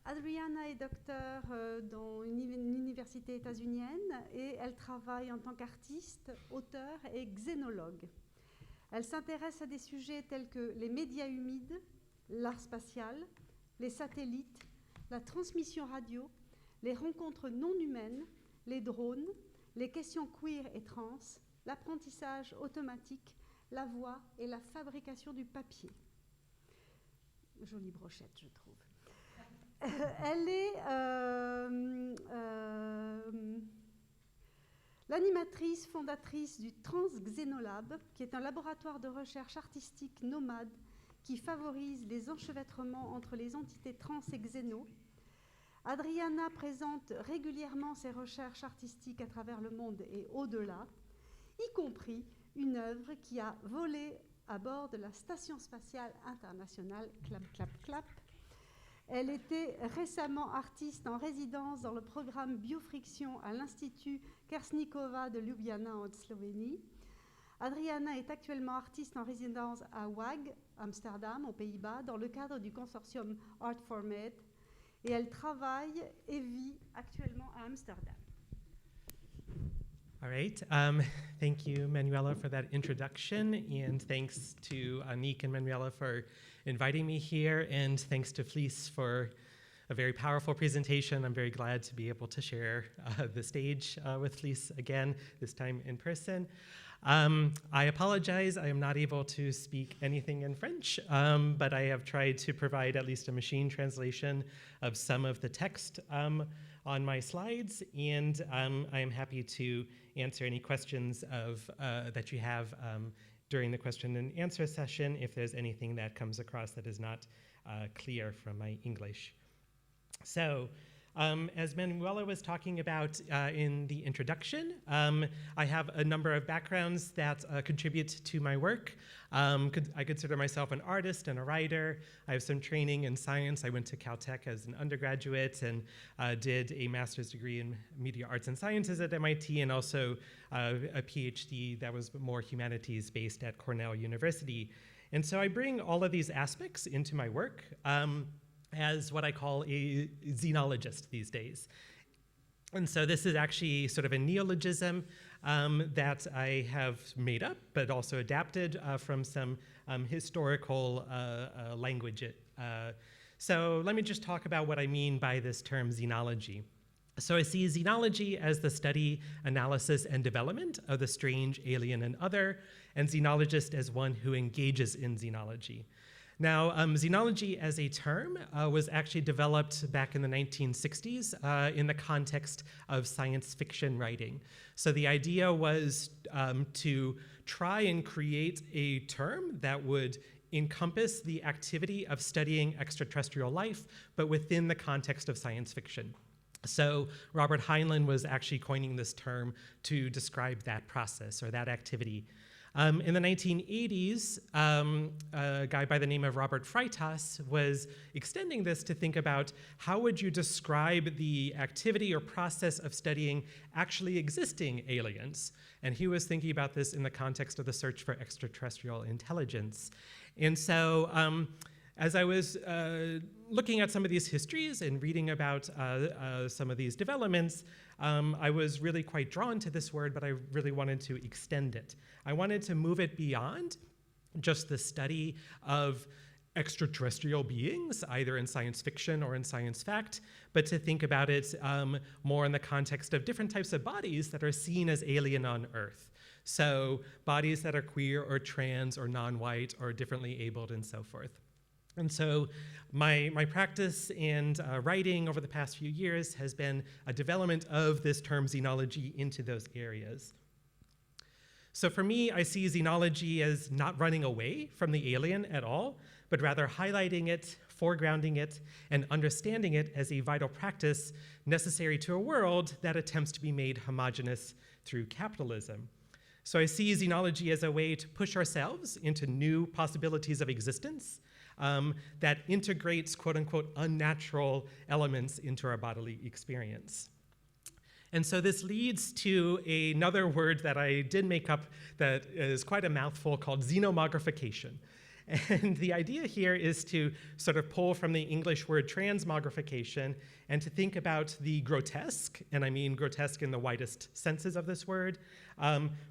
Adriana est docteure dans une université états-unienne et elle travaille en tant qu'artiste, auteure et xénologue. Elle s'intéresse à des sujets tels que les médias humides, l'art spatial, les satellites, la transmission radio, les rencontres non humaines, les drones, les questions queer et trans, l'apprentissage automatique, la voix et la fabrication du papier. Jolie brochette, je trouve. Elle est l'animatrice fondatrice du Tranxxeno Lab, qui est un laboratoire de recherche artistique nomade qui favorise les enchevêtrements entre les entités trans et xéno. Adriana présente régulièrement ses recherches artistiques à travers le monde et au-delà, y compris une œuvre qui a volé à bord de la Station spatiale internationale, clap, clap, clap. Elle était récemment artiste en résidence dans le programme Biofriction à l'Institut Kersnikova de Ljubljana en Slovénie. Adriana est actuellement artiste en résidence à WAG, Amsterdam, aux Pays-Bas, dans le cadre du consortium Art for Med, et elle travaille et vit actuellement à Amsterdam. All right. Thank you, Manuela, for that introduction, and thanks to Annick and Manuela for inviting me here, and thanks to Fleece for a very powerful presentation. I'm very glad to be able to share the stage with Fleece again, this time in person. I apologize, I am not able to speak anything in French, but I have tried to provide at least a machine translation of some of the text on my slides, and I am happy to answer any questions that you have during the question and answer session if there's anything that comes across that is not clear from my English. So, as Manuela was talking about in the introduction, I have a number of backgrounds that contribute to my work. I consider myself an artist and a writer. I have some training in science. I went to Caltech as an undergraduate and did a master's degree in media arts and sciences at MIT, and also a PhD that was more humanities-based at Cornell University. And so I bring all of these aspects into my work as what I call a xenologist these days. And so this is actually sort of a neologism that I have made up, but also adapted from some historical language. So let me just talk about what I mean by this term xenology. So I see xenology as the study, analysis, and development of the strange, alien, and other, and xenologist as one who engages in xenology. Now, xenology as a term was actually developed back in the 1960s in the context of science fiction writing. So the idea was to try and create a term that would encompass the activity of studying extraterrestrial life, but within the context of science fiction. So Robert Heinlein was actually coining this term to describe that process or that activity. In the 1980s, a guy by the name of Robert Freitas was extending this to think about how would you describe the activity or process of studying actually existing aliens. And he was thinking about this in the context of the search for extraterrestrial intelligence. And so as I was looking at some of these histories and reading about some of these developments, I was really quite drawn to this word, but I really wanted to extend it. I wanted to move it beyond just the study of extraterrestrial beings, either in science fiction or in science fact, but to think about it more in the context of different types of bodies that are seen as alien on Earth. So bodies that are queer or trans or non-white or differently abled and so forth. And so my practice and writing over the past few years has been a development of this term xenology into those areas. So for me, I see xenology as not running away from the alien at all, but rather highlighting it, foregrounding it, and understanding it as a vital practice necessary to a world that attempts to be made homogeneous through capitalism. So I see xenology as a way to push ourselves into new possibilities of existence that integrates, quote unquote, unnatural elements into our bodily experience. And so this leads to another word that I did make up that is quite a mouthful called xenomogrification. And the idea here is to sort of pull from the English word transmogrification and to think about the grotesque, and I mean grotesque in the widest senses of this word,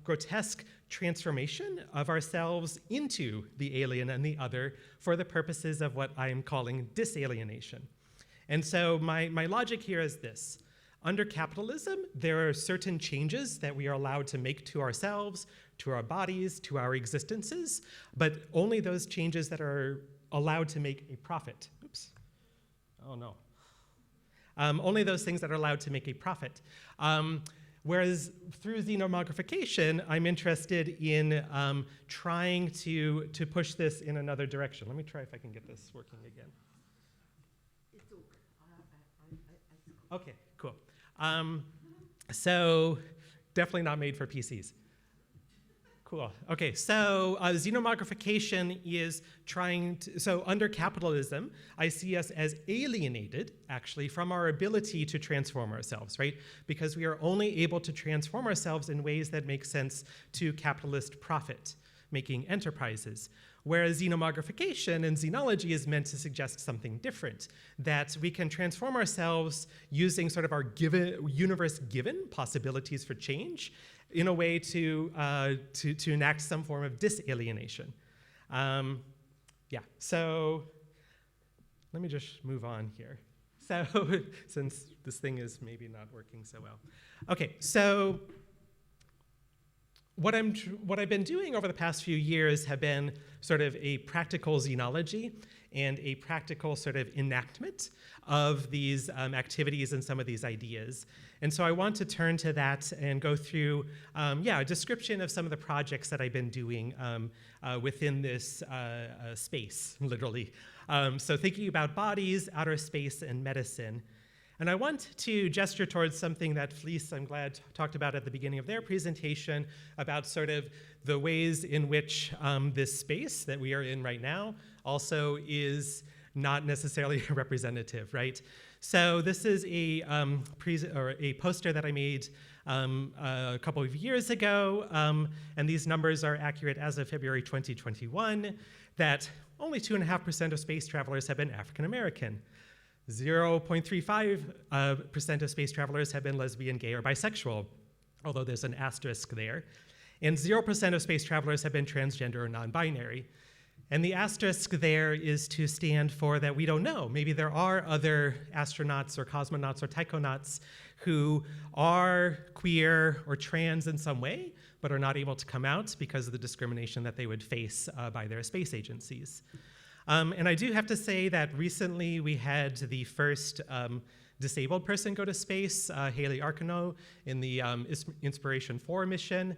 grotesque transformation of ourselves into the alien and the other for the purposes of what I am calling disalienation. And so my logic here is this. Under capitalism, there are certain changes that we are allowed to make to ourselves, to our bodies, to our existences, but only those changes that are allowed to make a profit. Oops. Oh, no. Only those things that are allowed to make a profit. Whereas through xenomogrification, I'm interested in trying to push this in another direction. Let me try if I can get this working again. Okay, cool. So definitely not made for PCs. Cool. Okay, so xenomogrification is trying to, so under capitalism, I see us as alienated, actually, from our ability to transform ourselves, right? Because we are only able to transform ourselves in ways that make sense to capitalist profit-making enterprises. Whereas xenomogrification and xenology is meant to suggest something different, that we can transform ourselves using sort of our universe-given possibilities for change in a way to enact some form of disalienation. Yeah, so let me just move on here. So, since this thing is maybe not working so well. Okay, so what I've been doing over the past few years have been sort of a practical xenology and a practical sort of enactment of these activities and some of these ideas. And so I want to turn to that and go through, a description of some of the projects that I've been doing within this space, literally. So thinking about bodies, outer space, and medicine. And I want to gesture towards something that Felice, I'm glad, talked about at the beginning of their presentation about sort of the ways in which this space that we are in right now also is not necessarily representative, right? So this is a poster that I made a couple of years ago, and these numbers are accurate as of February 2021, that only 2.5% of space travelers have been African American. 0.35% of space travelers have been lesbian, gay, or bisexual, although there's an asterisk there. And 0% of space travelers have been transgender or non-binary. And the asterisk there is to stand for that we don't know. Maybe there are other astronauts or cosmonauts or taikonauts who are queer or trans in some way, but are not able to come out because of the discrimination that they would face by their space agencies. And I do have to say that recently we had the first disabled person go to space, Haley Arcano, in the Inspiration 4 mission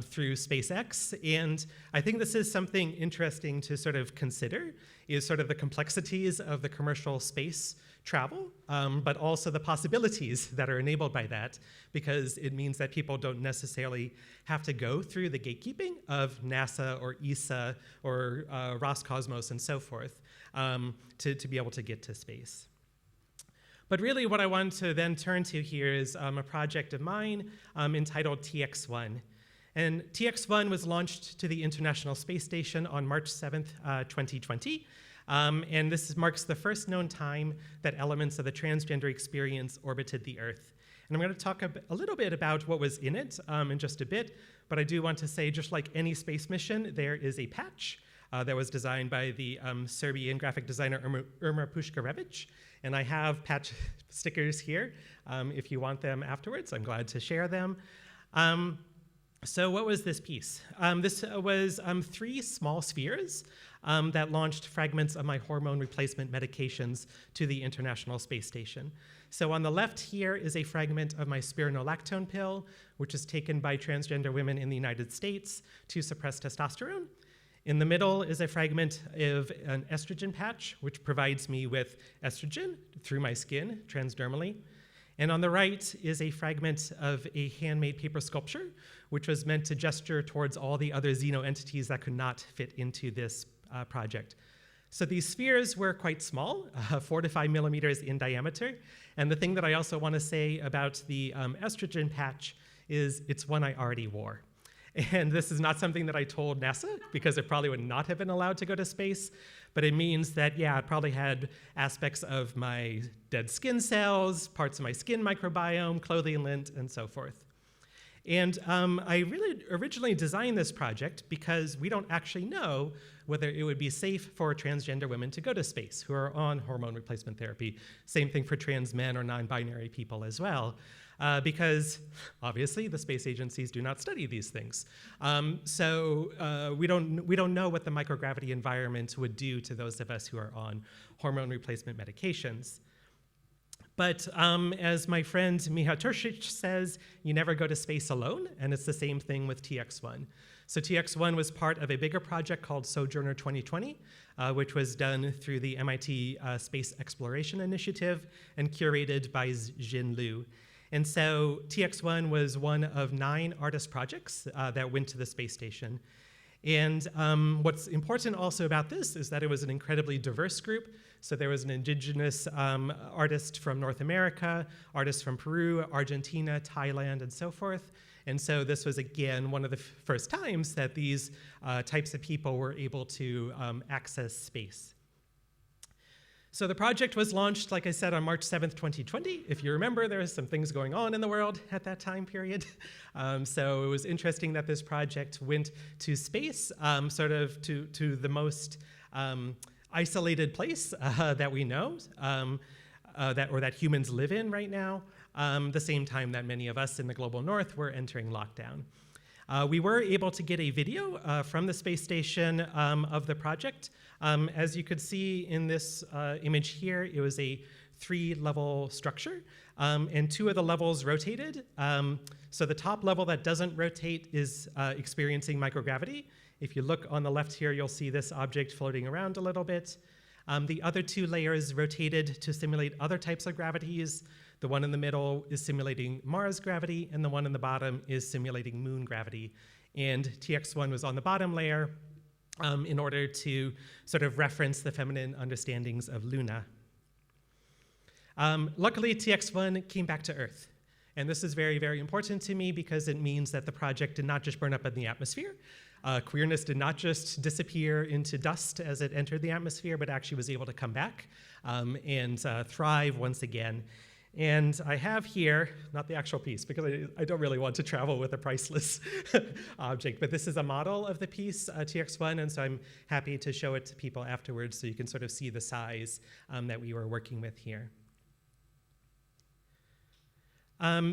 through SpaceX. And I think this is something interesting to sort of consider, is sort of the complexities of the commercial space travel, but also the possibilities that are enabled by that, because it means that people don't necessarily have to go through the gatekeeping of NASA or ESA or Roscosmos and so forth to be able to get to space. But really what I want to then turn to here is a project of mine entitled TX1. And TX1 was launched to the International Space Station on March 7th, 2020. And this marks the first known time that elements of the transgender experience orbited the Earth. And I'm going to talk a little bit about what was in it in just a bit, but I do want to say, just like any space mission, there is a patch that was designed by the Serbian graphic designer Irma Puškarević. And I have patch stickers here. If you want them afterwards, I'm glad to share them. So what was this piece? This was 3 small spheres that launched fragments of my hormone replacement medications to the International Space Station. So on the left here is a fragment of my spironolactone pill, which is taken by transgender women in the United States to suppress testosterone. In the middle is a fragment of an estrogen patch, which provides me with estrogen through my skin, transdermally. And on the right is a fragment of a handmade paper sculpture, which was meant to gesture towards all the other xeno entities that could not fit into this project. So these spheres were quite small, 4 to 5 millimeters in diameter. And the thing that I also want to say about the estrogen patch is it's one I already wore. And this is not something that I told NASA because it probably would not have been allowed to go to space. But it means that, yeah, it probably had aspects of my dead skin cells, parts of my skin microbiome, clothing lint, and so forth. And I really originally designed this project because we don't actually know whether it would be safe for transgender women to go to space who are on hormone replacement therapy. Same thing for trans men or non-binary people as well. Because obviously the space agencies do not study these things. So we don't know what the microgravity environment would do to those of us who are on hormone replacement medications. But as my friend Miha Turšić says, you never go to space alone, and it's the same thing with TX1. So TX1 was part of a bigger project called Sojourner 2020, which was done through the MIT Space Exploration Initiative and curated by Xin Liu. And so TX1 was one of 9 artist projects that went to the space station. And what's important also about this is that it was an incredibly diverse group. So there was an indigenous artist from North America, artists from Peru, Argentina, Thailand, and so forth. And so this was, again, one of the first times that these types of people were able to access space. So the project was launched, like I said, on March 7th, 2020. If you remember, there was some things going on in the world at that time period. So it was interesting that this project went to space, sort of to the most isolated place that we know, that humans live in right now, the same time that many of us in the global north were entering lockdown. We were able to get a video from the space station of the project. As you could see in this image here, it was a 3-level structure, and 2 of the levels rotated. So the top level that doesn't rotate is experiencing microgravity. If you look on the left here, you'll see this object floating around a little bit. The other 2 layers rotated to simulate other types of gravities. The one in the middle is simulating Mars gravity, and the one in the bottom is simulating moon gravity. And TX1 was on the bottom layer in order to sort of reference the feminine understandings of Luna. Luckily, TX1 came back to Earth. And this is very, very important to me because it means that the project did not just burn up in the atmosphere. Queerness did not just disappear into dust as it entered the atmosphere, but actually was able to come back and thrive once again. And I have here, not the actual piece, because I don't really want to travel with a priceless object, but this is a model of the piece, TX1, and so I'm happy to show it to people afterwards so you can sort of see the size that we were working with here.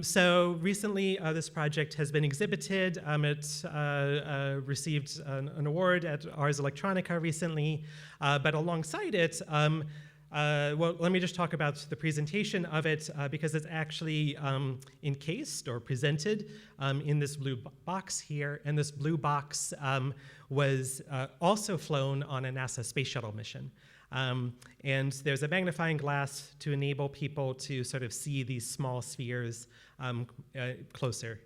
So recently, this project has been exhibited. It received an award at Ars Electronica recently, but alongside it, well, let me just talk about the presentation of it because it's actually encased or presented in this blue box here. And this blue box was also flown on a NASA space shuttle mission. And there's a magnifying glass to enable people to sort of see these small spheres closer.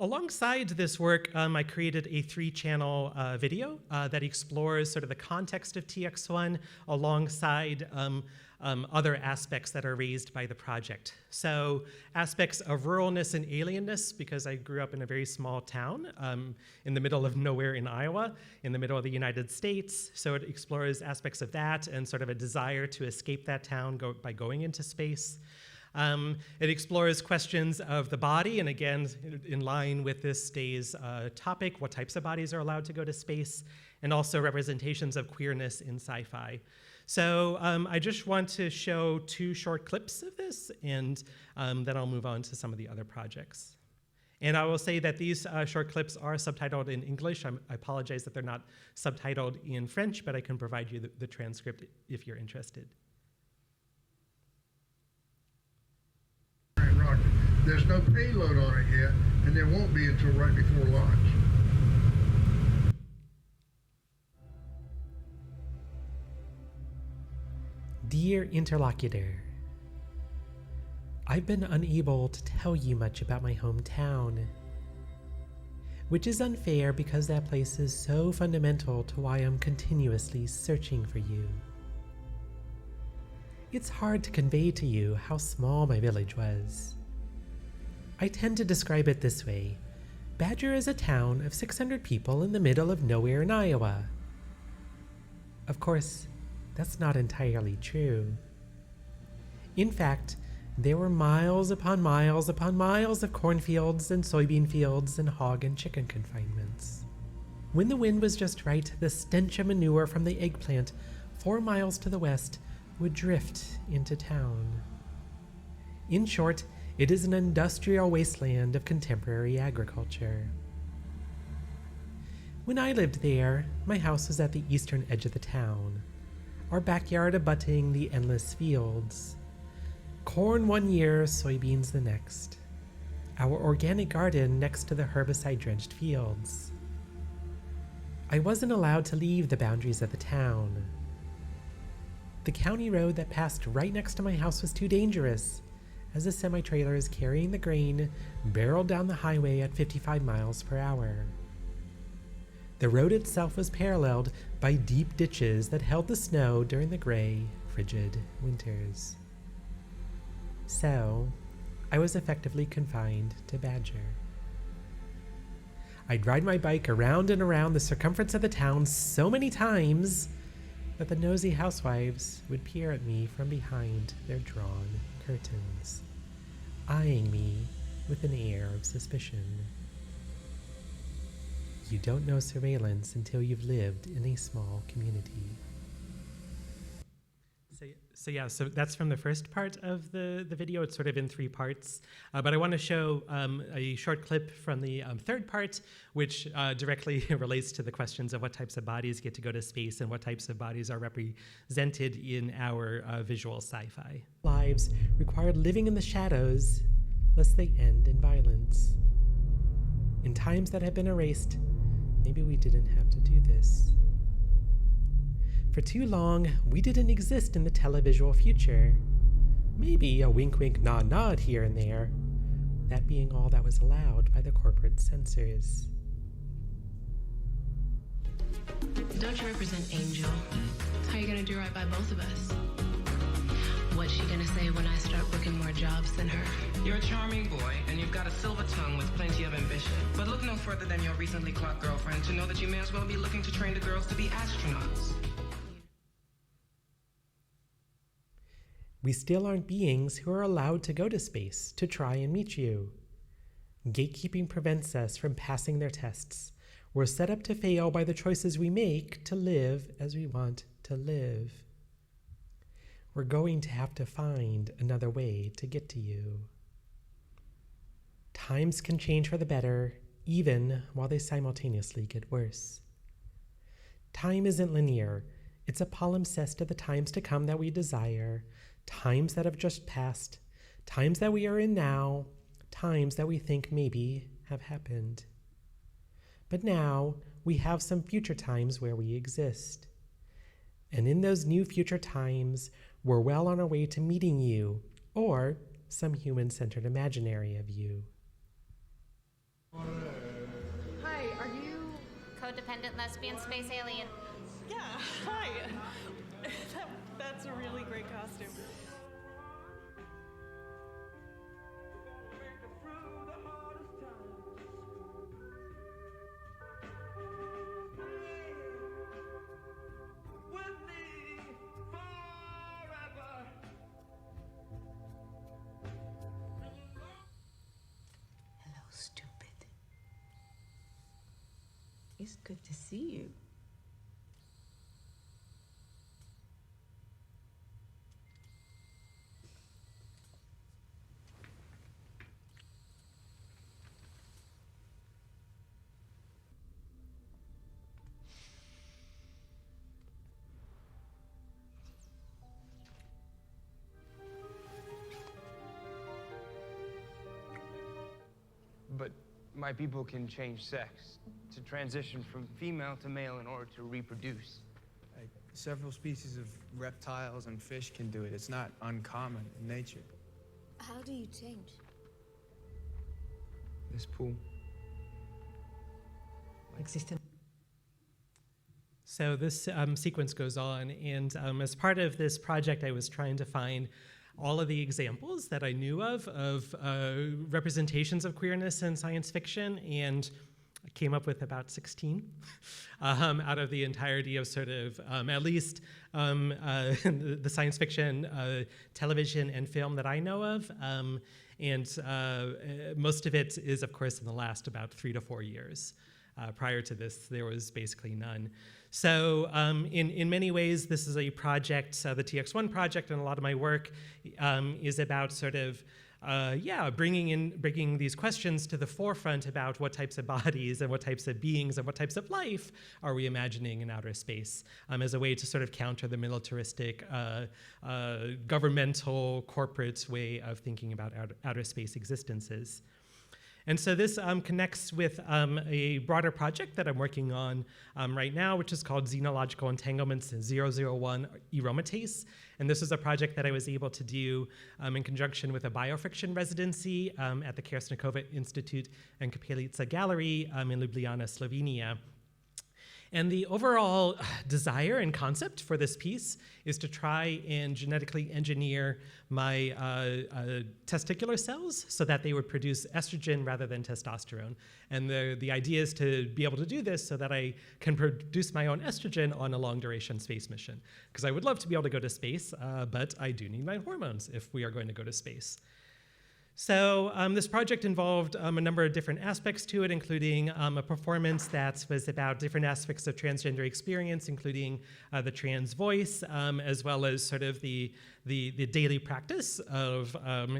Alongside this work, I created a 3-channel video that explores sort of the context of TX1 alongside other aspects that are raised by the project. So aspects of ruralness and alienness, because I grew up in a very small town in the middle of nowhere in Iowa, in the middle of the United States. So it explores aspects of that and sort of a desire to escape that town by going into space. It explores questions of the body, and again, in line with this day's topic, what types of bodies are allowed to go to space, and also representations of queerness in sci-fi. So I just want to show 2 short clips of this, and then I'll move on to some of the other projects. And I will say that these short clips are subtitled in English. I apologize that they're not subtitled in French, but I can provide you the transcript if you're interested. There's no payload on it yet, and there won't be until right before launch. Dear interlocutor, I've been unable to tell you much about my hometown, which is unfair because that place is so fundamental to why I'm continuously searching for you. It's hard to convey to you how small my village was. I tend to describe it this way: Badger is a town of 600 people in the middle of nowhere in Iowa. Of course, that's not entirely true. In fact, there were miles upon miles upon miles of cornfields and soybean fields and hog and chicken confinements. When the wind was just right, the stench of manure from the eggplant 4 miles to the west would drift into town. In short, it is an industrial wasteland of contemporary agriculture. When I lived there, my house was at the eastern edge of the town, our backyard abutting the endless fields. Corn one year, soybeans the next. Our organic garden next to the herbicide-drenched fields. I wasn't allowed to leave the boundaries of the town. The county road that passed right next to my house was too dangerous, as the semi-trailers carrying the grain barreled down the highway at 55 miles per hour. The road itself was paralleled by deep ditches that held the snow during the gray, frigid winters. So, I was effectively confined to Badger. I'd ride my bike around and around the circumference of the town so many times that the nosy housewives would peer at me from behind their drawn curtains, eyeing me with an air of suspicion. You don't know surveillance until you've lived in a small community. So that's from the first part of the video. It's sort of in 3 parts. But I want to show a short clip from the third part, which directly relates to the questions of what types of bodies get to go to space and what types of bodies are represented in our visual sci-fi. Lives required living in the shadows, lest they end in violence. In times that have been erased, maybe we didn't have to do this. For too long, we didn't exist in the televisual future. Maybe a wink-wink, nod-nod here and there, that being all that was allowed by the corporate censors. Don't you represent Angel? How are you gonna do right by both of us? What's she gonna say when I start booking more jobs than her? You're a charming boy, and you've got a silver tongue with plenty of ambition. But look no further than your recently clocked girlfriend to know that you may as well be looking to train the girls to be astronauts. We still aren't beings who are allowed to go to space to try and meet you. Gatekeeping prevents us from passing their tests. We're set up to fail by the choices we make to live as we want to live. We're going to have to find another way to get to you. Times can change for the better, even while they simultaneously get worse. Time isn't linear. It's a palimpsest of the times to come that we desire, times that have just passed, times that we are in now, times that we think maybe have happened. But now we have some future times where we exist. And in those new future times, we're well on our way to meeting you, or some human-centered imaginary of you. Hi, are you... Codependent lesbian space alien. Yeah, hi. That's a really great costume. Hello, stupid. It's good to see you. But my people can change sex, to transition from female to male in order to reproduce. Several species of reptiles and fish can do it. It's not uncommon in nature. How do you change? This pool. So this sequence goes on, and as part of this project, I was trying to find all of the examples that I knew of representations of queerness in science fiction, and I came up with about 16 out of the entirety of sort of at least the science fiction, television, and film that I know of. And most of it is, of course, in the last about 3 to 4 years. Prior to this, there was basically none. So in many ways, this is a project, the TX1 project, and a lot of my work is about sort of bringing these questions to the forefront about what types of bodies and what types of beings and what types of life are we imagining in outer space as a way to sort of counter the militaristic, governmental, corporate way of thinking about outer space existences. And so this connects with a broader project that I'm working on right now, which is called Xenological Entanglements 001 Aromatase. And this is a project that I was able to do in conjunction with a biofriction residency at the Kersnikova Institute and Kapelica Gallery in Ljubljana, Slovenia. And the overall desire and concept for this piece is to try and genetically engineer my testicular cells so that they would produce estrogen rather than testosterone. And the idea is to be able to do this so that I can produce my own estrogen on a long-duration space mission. Because I would love to be able to go to space, but I do need my hormones if we are going to go to space. So this project involved a number of different aspects to it, including a performance that was about different aspects of transgender experience, including the trans voice, as well as sort of the daily practice of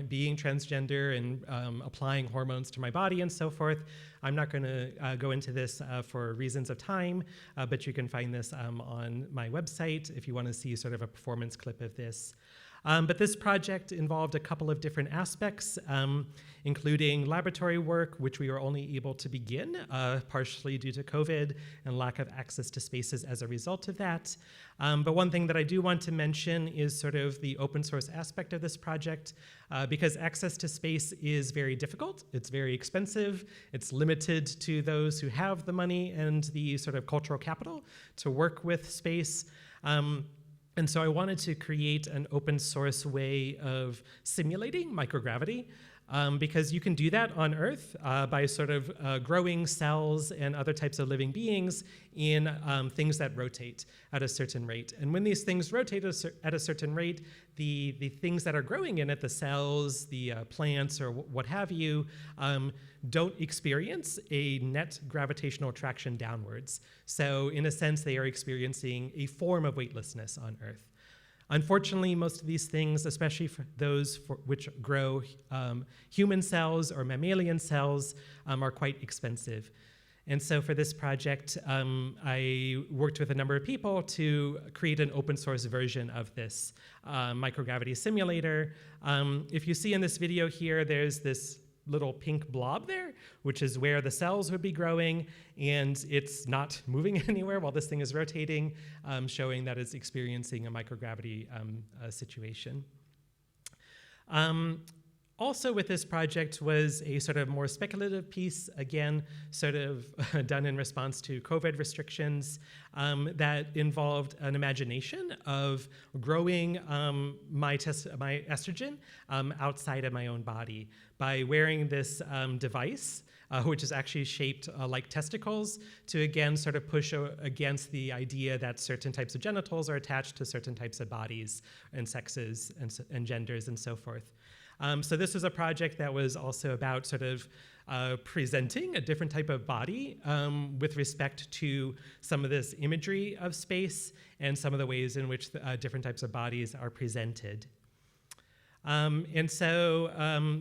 being transgender and applying hormones to my body and so forth. I'm not going to go into this for reasons of time, but you can find this on my website if you want to see sort of a performance clip of this. But this project involved a couple of different aspects, including laboratory work, which we were only able to begin, partially due to COVID and lack of access to spaces as a result of that. But one thing that I do want to mention is sort of the open source aspect of this project, because access to space is very difficult, it's very expensive, it's limited to those who have the money and the sort of cultural capital to work with space. And so I wanted to create an open source way of simulating microgravity, because you can do that on Earth by sort of growing cells and other types of living beings in things that rotate at a certain rate. And when these things rotate at a certain rate, the things that are growing in it, the cells, the plants, or what have you, don't experience a net gravitational attraction downwards. So in a sense, they are experiencing a form of weightlessness on Earth. Unfortunately, most of these things, especially for those which grow human cells or mammalian cells, are quite expensive. And so for this project, I worked with a number of people to create an open source version of this microgravity simulator. If you see in this video here, there's this little pink blob there, which is where the cells would be growing, and it's not moving anywhere while this thing is rotating, showing that it's experiencing a microgravity situation. Also with this project was a sort of more speculative piece, again, sort of done in response to COVID restrictions, that involved an imagination of growing my estrogen outside of my own body by wearing this device, which is actually shaped like testicles, to again sort of push against the idea that certain types of genitals are attached to certain types of bodies and sexes and genders and so forth. So this was a project that was also about sort of presenting a different type of body with respect to some of this imagery of space and some of the ways in which different types of bodies are presented. And so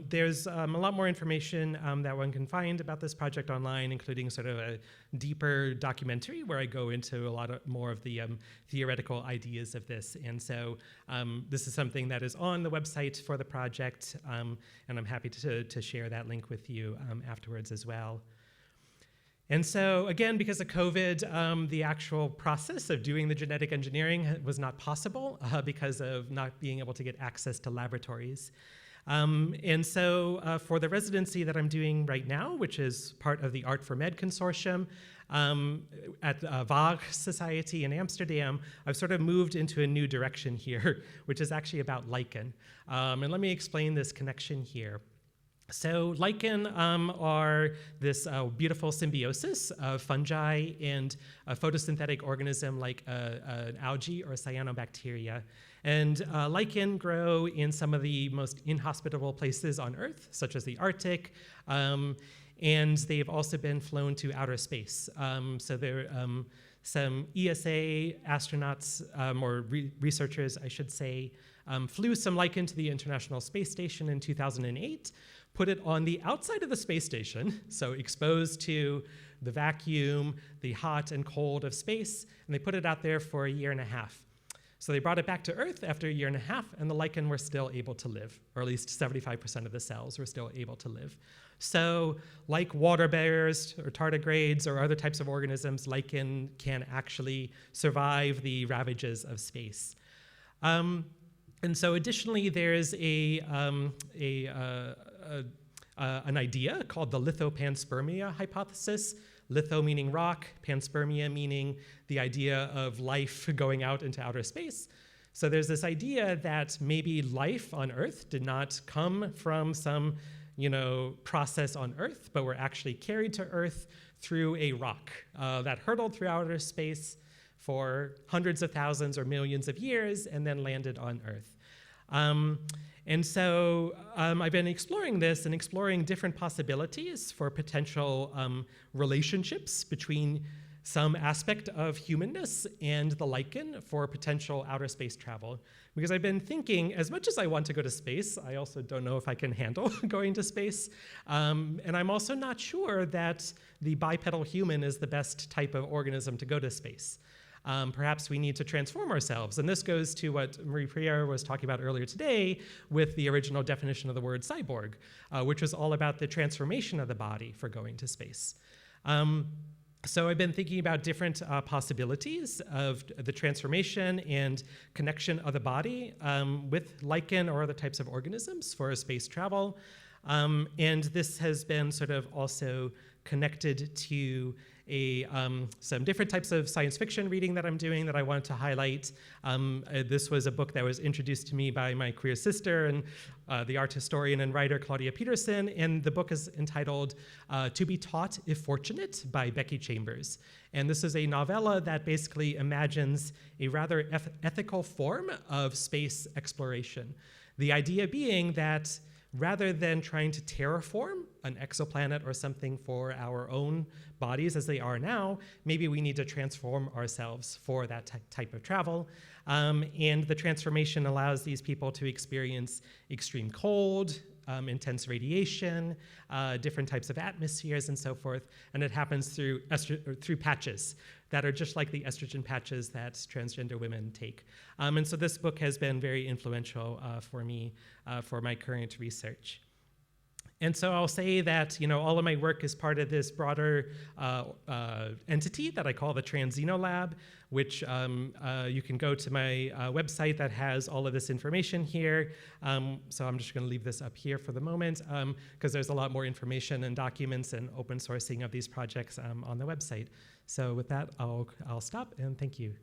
there's a lot more information that one can find about this project online, including sort of a deeper documentary where I go into a lot more of the theoretical ideas of this. And so this is something that is on the website for the project, and I'm happy to share that link with you afterwards as well. And so, again, because of COVID, the actual process of doing the genetic engineering was not possible because of not being able to get access to laboratories. And so for the residency that I'm doing right now, which is part of the Art for Med Consortium, at Vaag Society in Amsterdam, I've sort of moved into a new direction here, which is actually about lichen. And let me explain this connection here. So lichen are this beautiful symbiosis of fungi and a photosynthetic organism like an algae or a cyanobacteria. And lichen grow in some of the most inhospitable places on Earth, such as the Arctic, and they've also been flown to outer space. So there are some ESA astronauts, or researchers, I should say, flew some lichen to the International Space Station in 2008, put it on the outside of the space station, so exposed to the vacuum, the hot and cold of space, and they put it out there for a year and a half. So they brought it back to Earth after a year and a half, and the lichen were still able to live, or at least 75% of the cells were still able to live. So like water bears or tardigrades or other types of organisms, lichen can actually survive the ravages of space. And so additionally, there's an idea called the Lithophanspermia Hypothesis. Litho meaning rock, panspermia meaning the idea of life going out into outer space. So there's this idea that maybe life on Earth did not come from some, process on Earth, but were actually carried to Earth through a rock that hurtled through outer space for hundreds of thousands or millions of years and then landed on Earth. And so I've been exploring this and exploring different possibilities for potential relationships between some aspect of humanness and the lichen for potential outer space travel. Because I've been thinking, as much as I want to go to space, I also don't know if I can handle going to space. And I'm also not sure that the bipedal human is the best type of organism to go to space. Perhaps we need to transform ourselves. And this goes to what Marie-Pierre was talking about earlier today with the original definition of the word cyborg, which was all about the transformation of the body for going to space. So I've been thinking about different possibilities of the transformation and connection of the body with lichen or other types of organisms for space travel. And this has been sort of also connected to some different types of science fiction reading that I'm doing that I wanted to highlight. This was a book that was introduced to me by my queer sister and the art historian and writer Claudia Peterson, and the book is entitled To Be Taught If Fortunate by Becky Chambers. And this is a novella that basically imagines a rather ethical form of space exploration. The idea being that rather than trying to terraform an exoplanet or something for our own bodies as they are now, maybe we need to transform ourselves for that type of travel. And the transformation allows these people to experience extreme cold, intense radiation, different types of atmospheres and so forth. And it happens through patches that are just like the estrogen patches that transgender women take. And so this book has been very influential for me for my current research. And so I'll say that all of my work is part of this broader entity that I call the Tranxxeno Lab, which you can go to my website that has all of this information here. So I'm just going to leave this up here for the moment because there's a lot more information and documents and open sourcing of these projects on the website. So with that, I'll stop and thank you.